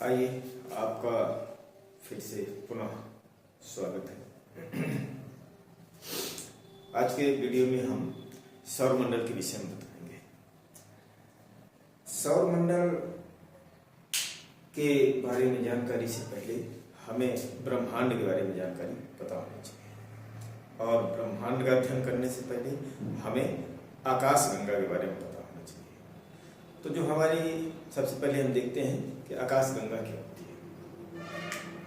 आइए, आपका फिर से पुनः स्वागत है। आज के वीडियो में हम सौरमंडल के विषय में बताएंगे। सौरमंडल के बारे में जानकारी से पहले हमें ब्रह्मांड के बारे में जानकारी पता होनी चाहिए, और ब्रह्मांड का अध्ययन करने से पहले हमें आकाशगंगा के बारे में पता होना चाहिए। तो जो हमारी सबसे पहले हम देखते हैं कि आकाशगंगा क्या होती है।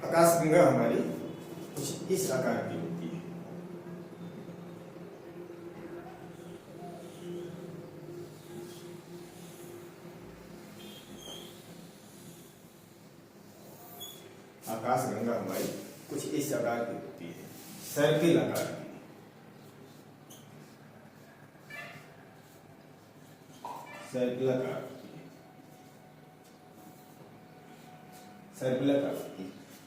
आकाशगंगा हमारी कुछ इस आकार की होती है। आकाशगंगा हमारी कुछ इस आकार की होती है, सर्पिल आकार की।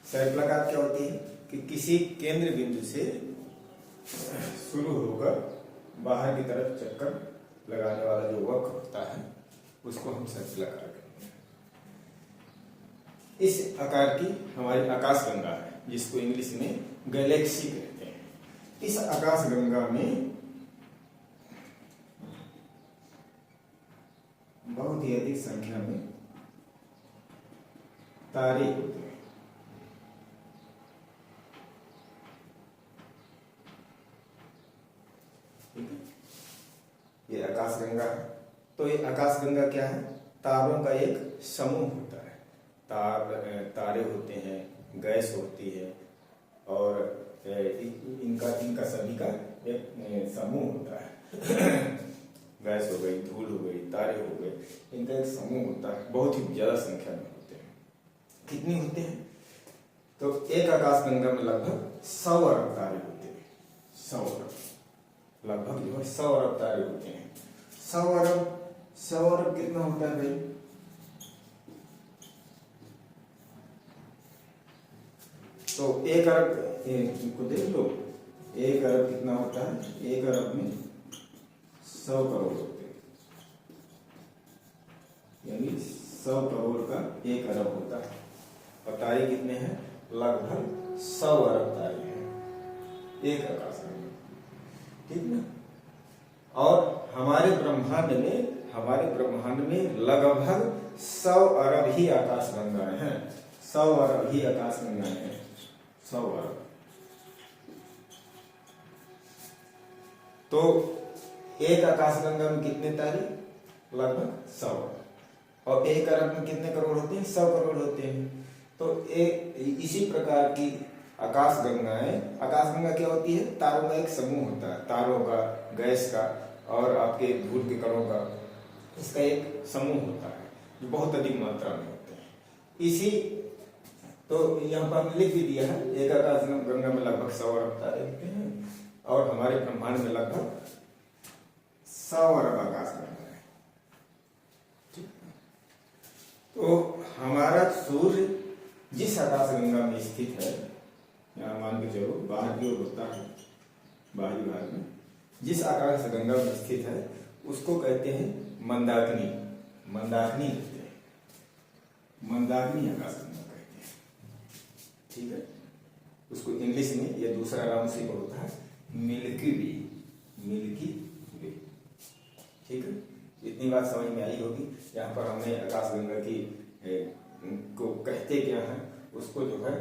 सर्पिल आकार क्या होती है कि किसी केंद्र बिंदु से शुरू होकर बाहर की तरफ चक्कर लगाने वाला जो वक्र होता है उसको हम सर्पिल आकार कहते हैं। इस आकार की हमारी आकाशगंगा है, जिसको इंग्लिश में गैलेक्सी कहते हैं। इस आकाशगंगा में बहुत ही अधिक संख्या में तारे होते हैं। ठीक है, ये आकाशगंगा है। तो ये आकाशगंगा क्या है? तारों का एक समूह होता है। तारे होते हैं, गैस होती है, और इनका सभी का एक समूह होता है। गैस हो गई, धूल हो गई, तारे हो गए, इनका एक समूह होता है। बहुत ही ज्यादा संख्या में होते हैं। कितनी होते हैं? तो एक आकाशगंगा में लगभग 100 अरब तारे होते हैं। 100 अरब, लगभग जो है 100 अरब तारे होते हैं। 100 अरब कितना होता है भाई? तो 1 अरब को देख लो, 1 अरब कितना होता है? 1 अरब में 100 करोड़ होते हैं, यानी 100 करोड़ का 1 अरब होता है। और तारे कितने हैं? लगभग 100 अरब तारे हैं एक आकाशगंगा। ठीक ना? और हमारे ब्रह्मांड में लगभग 100 अरब ही आकाशगंगाएं हैं। 100 अरब ही आकाशगंगाएं हैं। 100 अरब। तो एक आकाशगंगा में कितने तारे? लगभग 100। और 1 अरब में कितने करोड़ होते हैं? 100 करोड़ होते हैं। तो इसी प्रकार की आकाशगंगा क्या होती है? तारों का एक समूह होता है। तारों का, गैस का और आपके धूल के कणों का, इसका एक समूह होता है जो बहुत अधिक मात्रा में होते हैं। इसी तो यहाँ पर हमने लिख भी दिया है, एक आकाशगंगा में लगभग 100 अरब तारे होते हैं, और हमारे ब्रह्मांड में लगभग 100 अरब आकाशगंगा है। तो हमारा सूर्य जिस आकाशगंगा में स्थित है, यहाँ मान के चलो बाहर की ओर होता है, बाहरी भाग में जिस आकाशगंगा में स्थित है उसको कहते हैं मंदाकिनी। मंदाकिनी कहते हैं, मंदाकिनी आकाशगंगा कहते हैं। ठीक है, उसको इंग्लिश में ये दूसरा नाम से होता है मिल्की वे। मिल्की वे। ठीक है, इतनी बात समझ में आई होगी। यहाँ पर हमने आकाशगंगा की को कहते क्या है, उसको जो है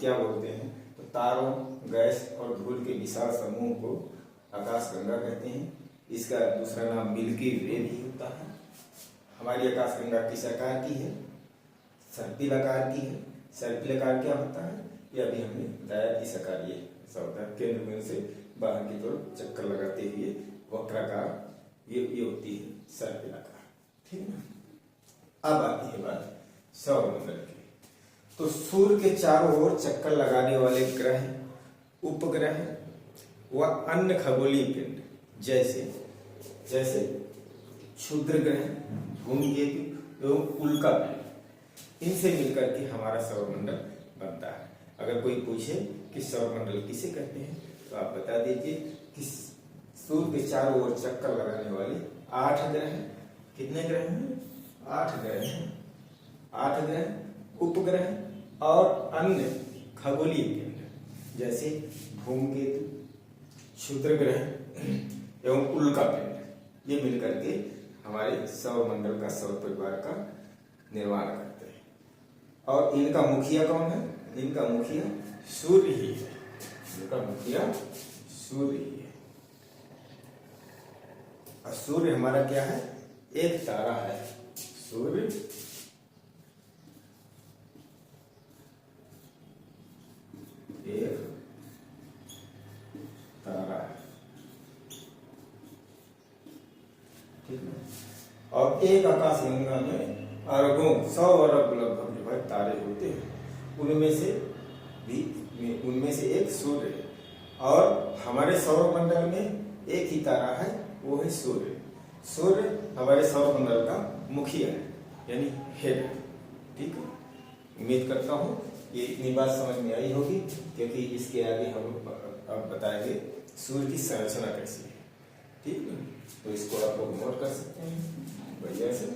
क्या बोलते हैं, तो तारों, गैस और धूल के विशाल समूह को आकाशगंगा कहते हैं। इसका दूसरा नाम मिल्की वे भी होता है। हमारी आकाशगंगा किस आकार की है? सर्पिल आकार की है। सर्पिल आकार क्या होता है? ये अभी हमने बताया। इस आकार ये ऐसा होता है, केंद्र बिंदु से बाहर की तरफ चक्कर लगाते हुए वक्राकार, ये होती है सर्पिल आकार। ठीक है ना? अब आती है बात सौरमंडल की। तो सूर्य के चारों ओर चक्कर लगाने वाले ग्रह, उपग्रह व अन्य खगोलीय पिंड जैसे क्षुद्र ग्रह, धूमकेतु एवं उल्का पिंड, इनसे मिलकर के हमारा सौरमंडल बनता है। अगर कोई पूछे कि सौरमंडल किसे कहते हैं, तो आप बता दीजिए कि सूर्य के चारों ओर चक्कर लगाने वाले 8 ग्रह। कितने ग्रह हैं? 8 ग्रह हैं। 8 ग्रह उपग्रह और अन्य खगोलीय पिंड जैसे धूमकेतु, क्षुद्र ग्रह एवं उल्का पिंड ये मिलकर के हमारे सौरमंडल का सौर परिवार का निर्माण करते हैं। और इनका मुखिया कौन है? इनका मुखिया सूर्य ही है। इनका मुखिया सूर्य ही है। और सूर्य हमारा क्या है? एक तारा है। सूर्य एक तारा है, ठीक है। और एक आकाश गंगा में अरबों 100 अरब लगभग जो है तारे होते हैं, उनमें से एक सूर्य है। और हमारे सौरमंडल में एक ही तारा है, वो है सूर्य। सूर्य हमारे सौरमंडल का मुखिया है, यानी हेड है, ठीक है। उम्मीद करता हूँ ये इतनी बात समझ में आई होगी, क्योंकि इसके आगे हम अब बताएंगे सूर्य की संरचना कैसी है, ठीक है। तो इसको आप लोग नोट कर सकते हैं बढ़िया से।